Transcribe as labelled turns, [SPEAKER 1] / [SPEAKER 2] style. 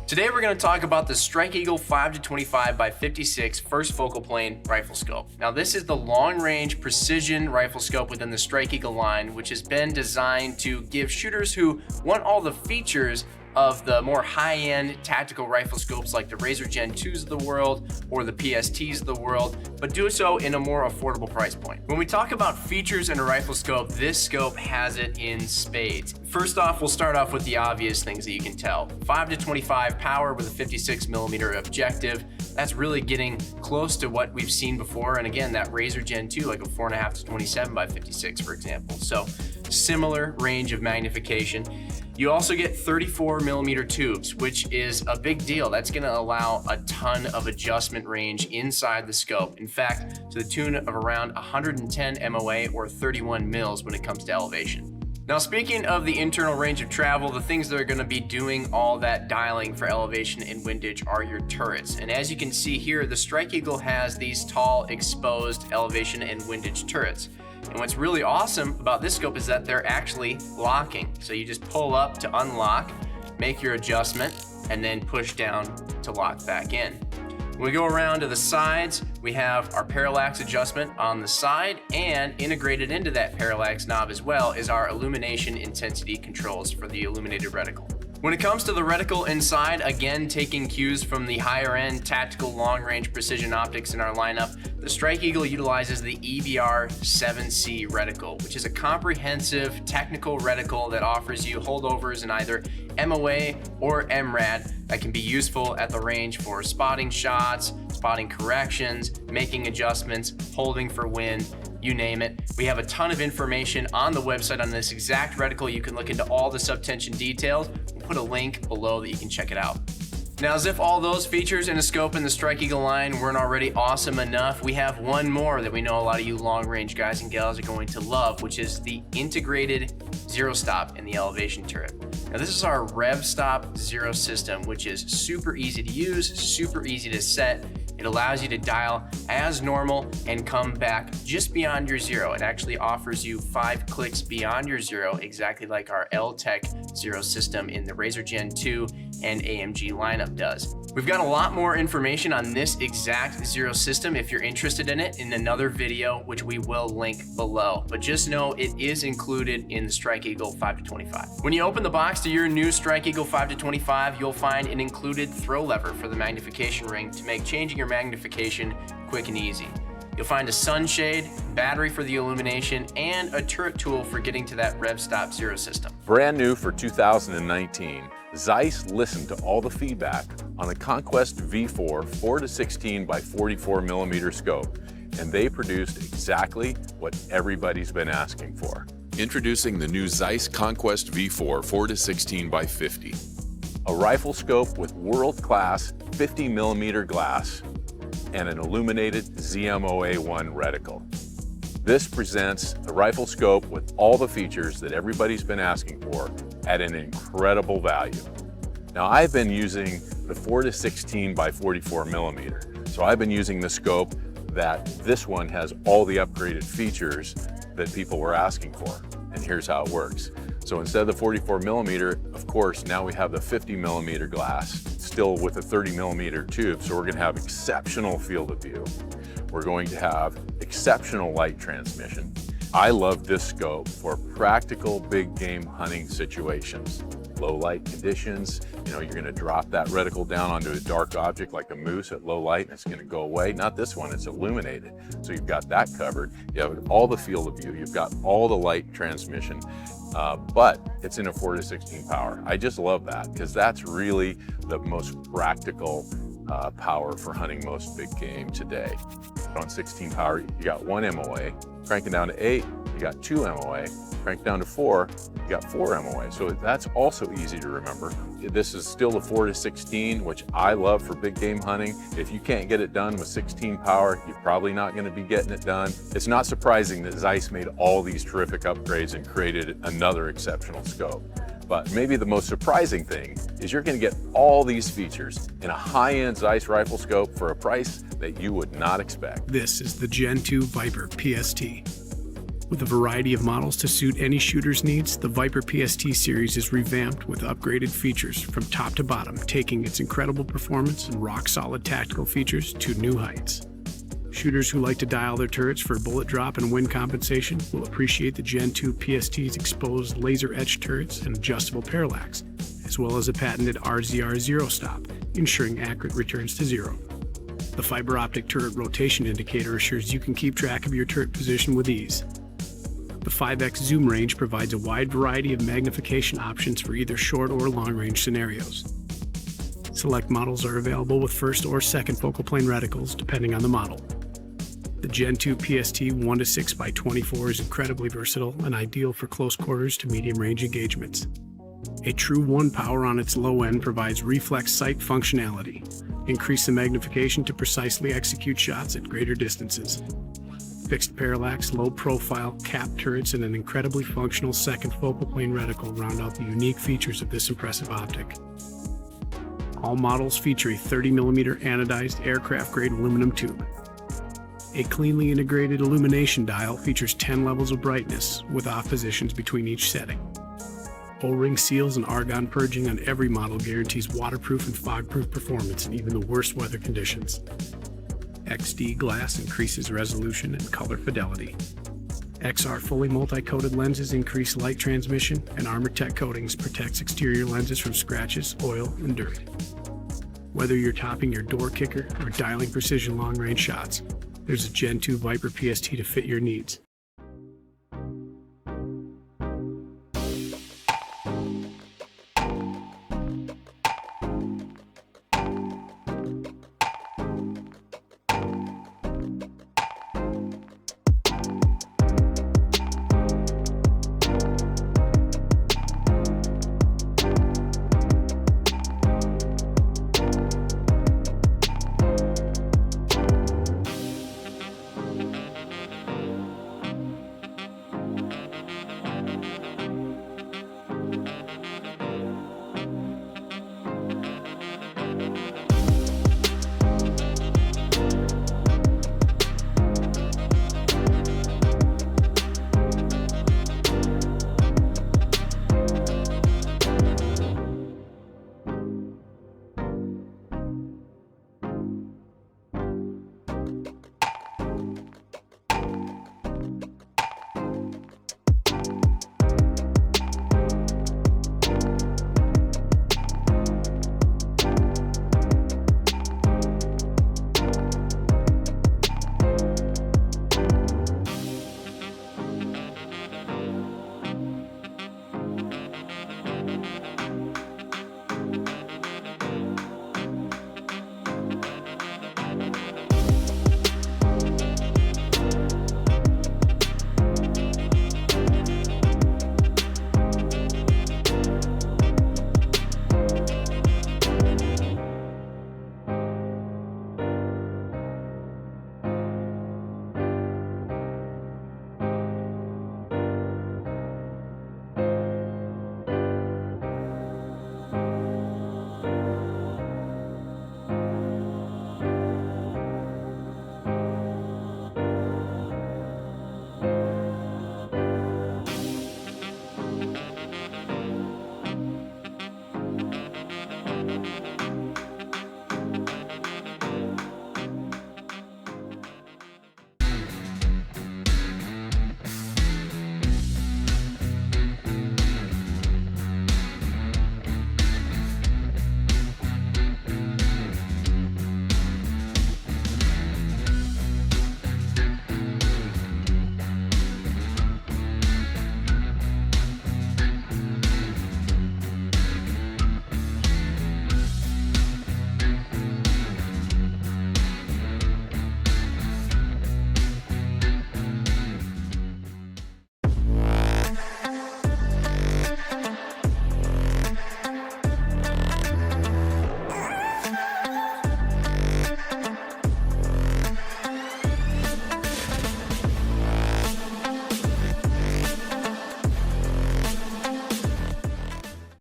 [SPEAKER 1] Today we're going to talk about the Strike Eagle 5-25x56 first focal plane rifle scope. Now this is the long-range precision rifle scope within the Strike Eagle line, which has been designed to give shooters who want all the features of the more high-end tactical rifle scopes like the Razor Gen 2s of the world or the PSTs of the world, but do so in a more affordable price point. When we talk about features in a rifle scope, this scope has it in spades. First off, we'll start off with the obvious things that you can tell. 5-25 power with a 56mm objective. That's really getting close to what we've seen before. And again, that Razor Gen 2, like a 4.5-27x56, for example. So similar range of magnification. You also get 34mm tubes, which is a big deal. That's gonna allow a ton of adjustment range inside the scope. In fact, to the tune of around 110 MOA or 31 mils when it comes to elevation. Now, speaking of the internal range of travel, the things that are gonna be doing all that dialing for elevation and windage are your turrets. And as you can see here, the Strike Eagle has these tall, exposed elevation and windage turrets. And what's really awesome about this scope is that they're actually locking. So you just pull up to unlock, make your adjustment, and then push down to lock back in. When we go around to the sides, we have our parallax adjustment on the side, and integrated into that parallax knob as well is our illumination intensity controls for the illuminated reticle. When it comes to the reticle inside, again taking cues from the higher end tactical long-range precision optics in our lineup, the Strike Eagle utilizes the EBR-7C reticle, which is a comprehensive technical reticle that offers you holdovers in either MOA or MRAD that can be useful at the range for spotting shots, spotting corrections, making adjustments, holding for wind, you name it. We have a ton of information on the website on this exact reticle. You can look into all the subtension details. We'll put a link below that you can check it out. Now, as if all those features in a scope in the Strike Eagle line weren't already awesome enough, we have one more that we know a lot of you long-range guys and gals are going to love, which is the integrated zero stop in the elevation turret. Now, this is our RevStop Zero system, which is super easy to use, super easy to set. It allows you to dial as normal and come back just beyond your zero. It actually offers you 5 clicks beyond your zero, exactly like our L-Tech Zero system in the Razor Gen 2 and AMG lineup does. We've got a lot more information on this exact Zero system if you're interested in it in another video, which we will link below. But just know it is included in the Strike Eagle 5-25. When you open the box to your new Strike Eagle 5-25, you'll find an included throw lever for the magnification ring to make changing your magnification quick and easy. You'll find a sunshade, battery for the illumination, and a turret tool for getting to that RevStop Zero system.
[SPEAKER 2] Brand new for 2019, ZEISS listened to all the feedback on the Conquest V4 4-16x44mm scope, and they produced exactly what everybody's been asking for.
[SPEAKER 3] Introducing the new ZEISS Conquest V4 4-16x50.
[SPEAKER 2] A rifle scope with world-class 50mm glass and an illuminated ZMOA1 reticle. This presents the rifle scope with all the features that everybody's been asking for at an incredible value. Now, I've been using the 4-16x44mm, so I've been using the scope that this one has all the upgraded features that people were asking for, and here's how it works. So instead of the 44mm, of course, now we have the 50mm glass, still with a 30mm tube, so we're gonna have exceptional field of view. We're going to have exceptional light transmission. I love this scope for practical big game hunting situations. Low light conditions, you're gonna drop that reticle down onto a dark object like a moose at low light and it's gonna go away. Not this one, it's illuminated. So you've got that covered. You have all the field of view, you've got all the light transmission, but it's in a 4-16 power. I just love that because that's really the most practical power for hunting most big game today. On 16 power, you got 1 MOA. Cranking down to 8, you got 2 MOA. Crank down to 4, you got 4 MOA. So that's also easy to remember. This is still the 4-16, which I love for big game hunting. If you can't get it done with 16 power, you're probably not gonna be getting it done. It's not surprising that ZEISS made all these terrific upgrades and created another exceptional scope. But maybe the most surprising thing is you're gonna get all these features in a high-end ZEISS rifle scope for a price that you would not expect.
[SPEAKER 4] This is the Gen 2 Viper PST. With a variety of models to suit any shooter's needs, the Viper PST series is revamped with upgraded features from top to bottom, taking its incredible performance and rock-solid tactical features to new heights. Shooters who like to dial their turrets for bullet drop and wind compensation will appreciate the Gen 2 PST's exposed laser-etched turrets and adjustable parallax, as well as a patented RZR zero stop, ensuring accurate returns to zero. The fiber optic turret rotation indicator assures you can keep track of your turret position with ease. The 5x zoom range provides a wide variety of magnification options for either short or long-range scenarios. Select models are available with first or second focal plane reticles, depending on the model. The Gen 2 PST 1:6x24 is incredibly versatile and ideal for close quarters to medium-range engagements. A true 1 power on its low end provides reflex sight functionality. Increase the magnification to precisely execute shots at greater distances. Fixed parallax, low profile, capped turrets, and an incredibly functional second focal plane reticle round out the unique features of this impressive optic. All models feature a 30mm anodized aircraft-grade aluminum tube. A cleanly integrated illumination dial features 10 levels of brightness, with off positions between each setting. O-ring seals and argon purging on every model guarantees waterproof and fog-proof performance in even the worst weather conditions. XD glass increases resolution and color fidelity. XR fully multi-coated lenses increase light transmission, and ArmorTech coatings protects exterior lenses from scratches, oil, and dirt. Whether you're topping your door kicker or dialing precision long-range shots, there's a Gen 2 Viper PST to fit your needs.